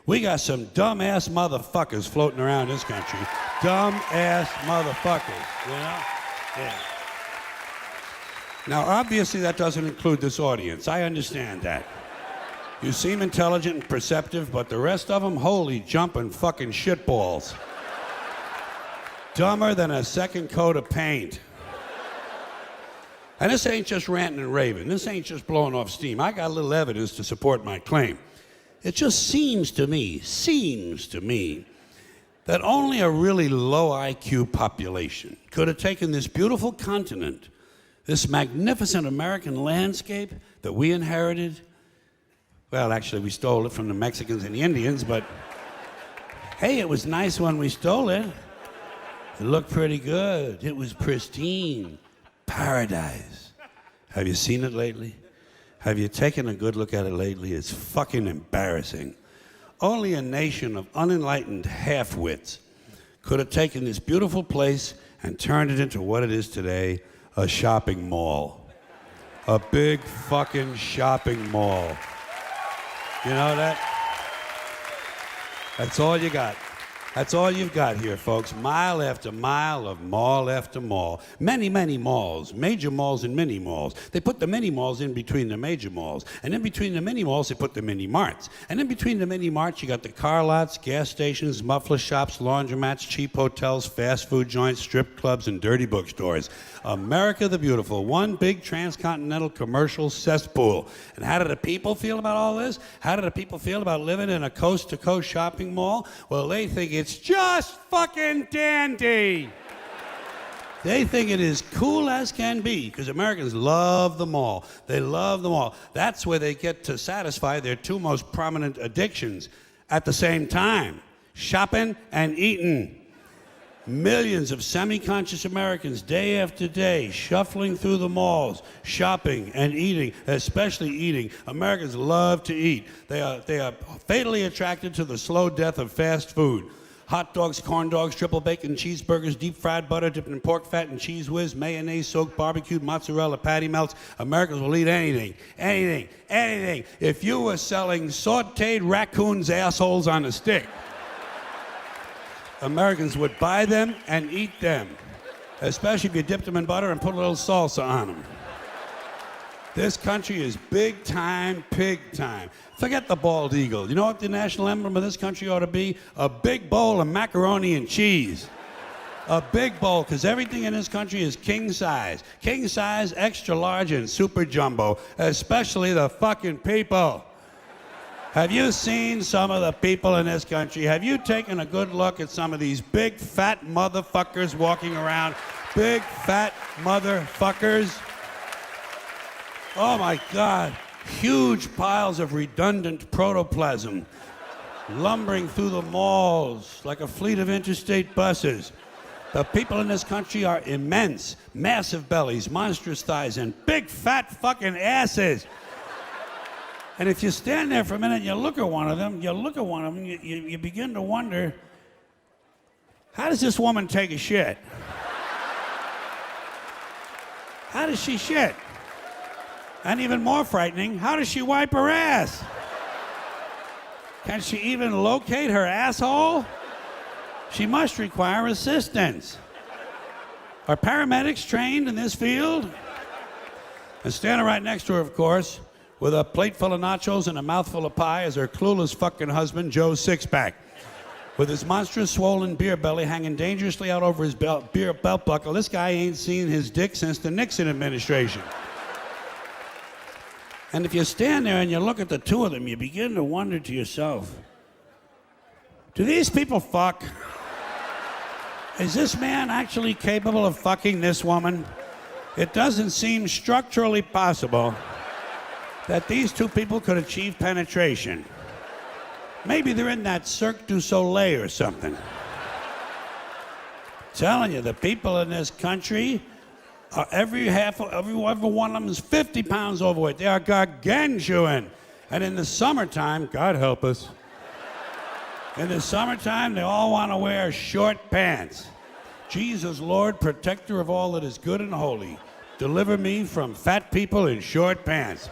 We got some dumb-ass motherfuckers floating around this country. Dumb-ass motherfuckers, you know? Yeah. Now, obviously, that doesn't include this audience. I understand that. You seem intelligent and perceptive, but the rest of them, holy jumping fucking shitballs. Dumber than a second coat of paint. And this ain't just ranting and raving. This ain't just blowing off steam. I got a little evidence to support my claim. It just seems to me, that only a really low IQ population could have taken this beautiful continent, this magnificent American landscape that we inherited. Well, actually, we stole it from the Mexicans and the Indians, but hey, it was nice when we stole it. It looked pretty good. It was pristine. Paradise. Have you seen it lately? Have you taken a good look at it lately? It's fucking embarrassing. Only a nation of unenlightened half-wits could have taken this beautiful place and turned it into what it is today, a shopping mall. A big fucking shopping mall. You know that? That's all you got. That's all you've got here, folks. Mile after mile of mall after mall. Many, many malls. Major malls and mini malls. They put the mini malls in between the major malls. And in between the mini malls, they put the mini marts. And in between the mini marts, you got the car lots, gas stations, muffler shops, laundromats, cheap hotels, fast food joints, strip clubs, and dirty bookstores. America the Beautiful. One big transcontinental commercial cesspool. And how do the people feel about all this? How do the people feel about living in a coast-to-coast shopping mall? Well, they think it's just fucking dandy. They think it is cool as can be, because Americans love the mall. They love the mall. That's where they get to satisfy their two most prominent addictions at the same time: shopping and eating. Millions of semi-conscious Americans, day after day, shuffling through the malls, shopping and eating, especially eating. Americans love to eat. They are fatally attracted to the slow death of fast food. Hot dogs, corn dogs, triple bacon cheeseburgers, deep fried butter dipped in pork fat and cheese whiz, mayonnaise soaked barbecued mozzarella patty melts. Americans will eat anything, anything, anything. If you were selling sauteed raccoons' assholes on a stick, Americans would buy them and eat them, especially if you dipped them in butter and put a little salsa on them. This country is big time, pig time. Forget the bald eagle. You know what the national emblem of this country ought to be? A big bowl of macaroni and cheese. A big bowl, because everything in this country is king size. King size, extra large, and super jumbo, especially the fucking people. Have you seen some of the people in this country? Have you taken a good look at some of these big fat motherfuckers walking around? Big fat motherfuckers. Oh my God. Huge piles of redundant protoplasm lumbering through the malls like a fleet of interstate buses. The people in this country are immense, massive bellies, monstrous thighs, and big fat fucking asses. And if you stand there for a minute and you look at one of them, you begin to wonder, how does this woman take a shit? How does she shit? And even more frightening, how does she wipe her ass? Can she even locate her asshole? She must require assistance. Are paramedics trained in this field? And standing right next to her, of course, with a plate full of nachos and a mouthful of pie, is her clueless fucking husband, Joe Sixpack, with his monstrous swollen beer belly hanging dangerously out over his belt buckle. This guy ain't seen his dick since the Nixon administration. And if you stand there and you look at the two of them, you begin to wonder to yourself, do these people fuck? Is this man actually capable of fucking this woman? It doesn't seem structurally possible that these two people could achieve penetration. Maybe they're in that Cirque du Soleil or something. Telling you, the people in this country, every one of them is 50 pounds overweight. They are gargantuan. And in the summertime, God help us, in the summertime, they all want to wear short pants. Jesus, Lord, protector of all that is good and holy, deliver me from fat people in short pants.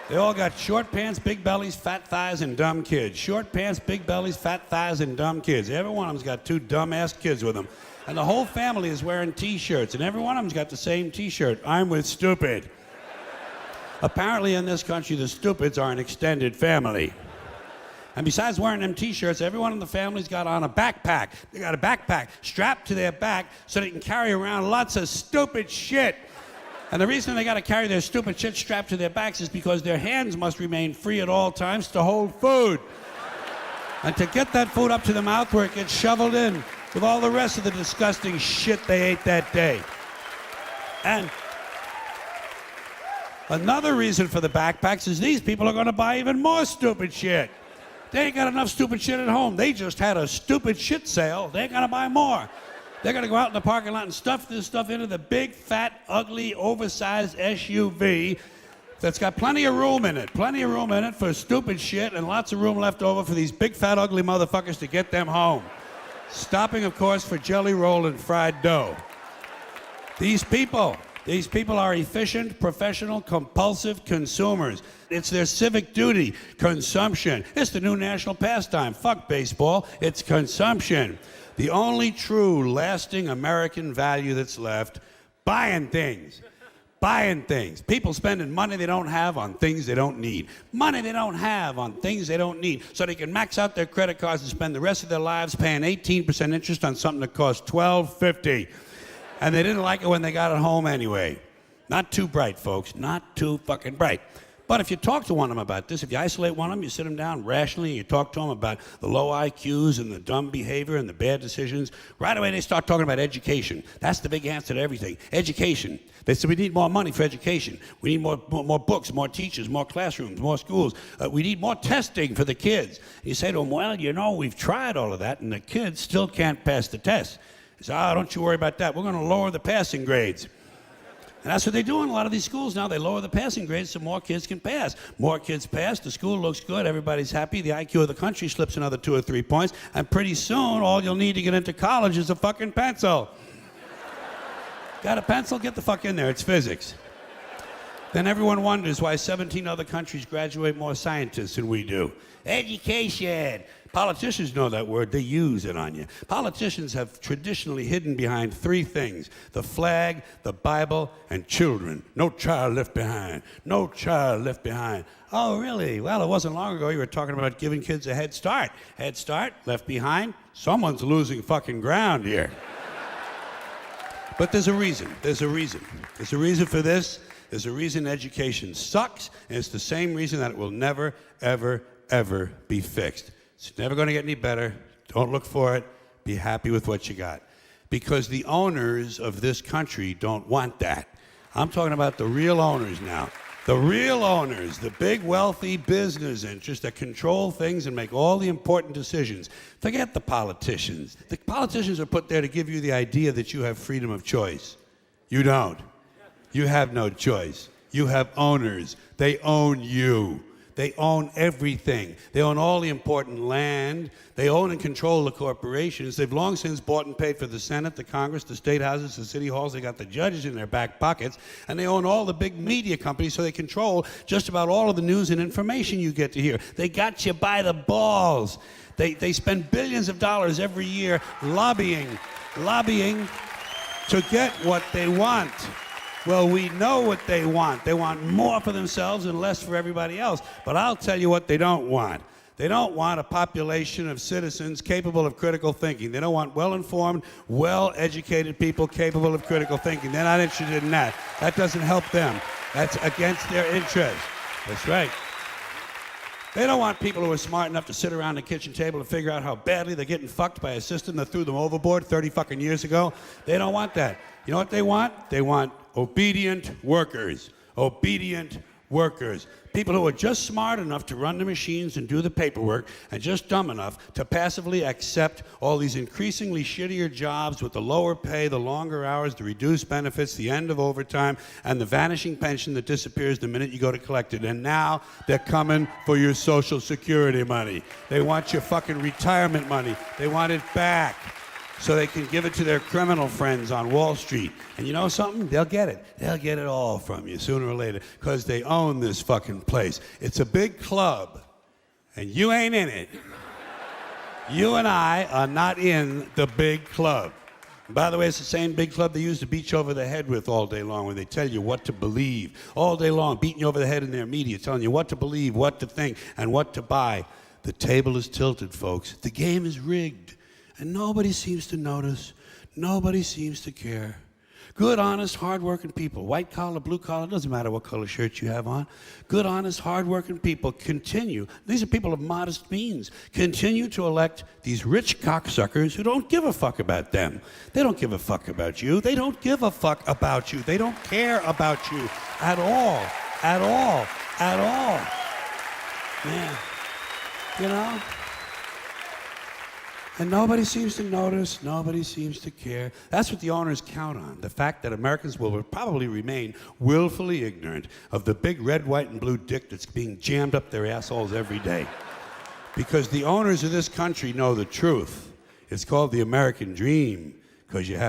They all got short pants, big bellies, fat thighs, and dumb kids. Short pants, big bellies, fat thighs, and dumb kids. Every one of them's got 2 dumb-ass kids with them. And the whole family is wearing T-shirts, and every one of them's got the same T-shirt. I'm with stupid. Apparently in this country, the stupids are an extended family. And besides wearing them T-shirts, everyone in the family's got on a backpack. They got a backpack strapped to their back so they can carry around lots of stupid shit. And the reason they got to carry their stupid shit strapped to their backs is because their hands must remain free at all times to hold food. And to get that food up to the mouth where it gets shoveled in with all the rest of the disgusting shit they ate that day. And another reason for the backpacks is these people are going to buy even more stupid shit. They ain't got enough stupid shit at home. They just had a stupid shit sale. They ain't going to buy more. They're going to go out in the parking lot and stuff this stuff into the big, fat, ugly, oversized SUV that's got plenty of room in it. Plenty of room in it for stupid shit and lots of room left over for these big, fat, ugly motherfuckers to get them home. Stopping, of course, for jelly roll and fried dough. These people are efficient, professional, compulsive consumers. It's their civic duty. Consumption. It's the new national pastime. Fuck baseball. It's consumption. The only true, lasting American value that's left, buying things. Buying things. People spending money they don't have on things they don't need. Money they don't have on things they don't need. So they can max out their credit cards and spend the rest of their lives paying 18% interest on something that costs $12.50. And they didn't like it when they got it home anyway. Not too bright, folks. Not too fucking bright. But if you talk to one of them about this, if you isolate one of them, you sit them down rationally, and you talk to them about the low IQs and the dumb behavior and the bad decisions, right away they start talking about education. That's the big answer to everything. Education. They say we need more money for education. We need more books, more teachers, more classrooms, more schools. We need more testing for the kids. And you say to them, well, you know, we've tried all of that, and the kids still can't pass the test. They say, don't you worry about that. We're going to lower the passing grades. And that's what they do in a lot of these schools now. They lower the passing grades so more kids can pass. More kids pass, the school looks good, everybody's happy, the IQ of the country slips another 2 or 3 points, and pretty soon all you'll need to get into college is a fucking pencil. Got a pencil? Get the fuck in there, it's physics. Then everyone wonders why 17 other countries graduate more scientists than we do. Education. Politicians know that word. They use it on you. Politicians have traditionally hidden behind 3 things: the flag, the Bible, and children. No child left behind. No child left behind. Oh, really? Well, it wasn't long ago you were talking about giving kids a head start. Head start, left behind. Someone's losing fucking ground here. But there's a reason. There's a reason. There's a reason for this. There's a reason education sucks, and it's the same reason that it will never, ever, ever be fixed. It's never going to get any better. Don't look for it. Be happy with what you got. Because the owners of this country don't want that. I'm talking about the real owners now. The real owners, the big wealthy business interests that control things and make all the important decisions. Forget the politicians. The politicians are put there to give you the idea that you have freedom of choice. You don't. You have no choice. You have owners. They own you. They own everything. They own all the important land. They own and control the corporations. They've long since bought and paid for the Senate, the Congress, the state houses, the city halls. They got the judges in their back pockets. And they own all the big media companies, so they control just about all of the news and information you get to hear. They got you by the balls. They spend billions of dollars every year lobbying to get what they want. Well, we know what they want. They want more for themselves and less for everybody else. But I'll tell you what they don't want. They don't want a population of citizens capable of critical thinking. They don't want well-informed, well-educated people capable of critical thinking. They're not interested in that. That doesn't help them. That's against their interest. That's right. They don't want people who are smart enough to sit around the kitchen table and figure out how badly they're getting fucked by a system that threw them overboard 30 fucking years ago. They don't want that. You know what they want? They want obedient workers. Obedient workers. People who are just smart enough to run the machines and do the paperwork and just dumb enough to passively accept all these increasingly shittier jobs with the lower pay, the longer hours, the reduced benefits, the end of overtime, and the vanishing pension that disappears the minute you go to collect it. And now they're coming for your Social Security money. They want your fucking retirement money. They want it back. so they can give it to their criminal friends on Wall Street. And you know something? They'll get it. They'll get it all from you sooner or later because they own this fucking place. It's a big club, and you ain't in it. You and I are not in the big club. And by the way, it's the same big club they used to beat you over the head with all day long, where they tell you what to believe. All day long, beating you over the head in their media, telling you what to believe, what to think, and what to buy. The table is tilted, folks. The game is rigged. And nobody seems to notice. Nobody seems to care. Good, honest, hard-working people, white collar, blue collar, doesn't matter what color shirt you have on. Good, honest, hard-working people continue. These are people of modest means. Continue to elect these rich cocksuckers who don't give a fuck about them. They don't give a fuck about you. They don't give a fuck about you. They don't care about you at all. At all. At all. Man, you know? And nobody seems to notice, nobody seems to care. That's what the owners count on, the fact that Americans will probably remain willfully ignorant of the big red, white, and blue dick that's being jammed up their assholes every day. Because the owners of this country know the truth. It's called the American dream, because you have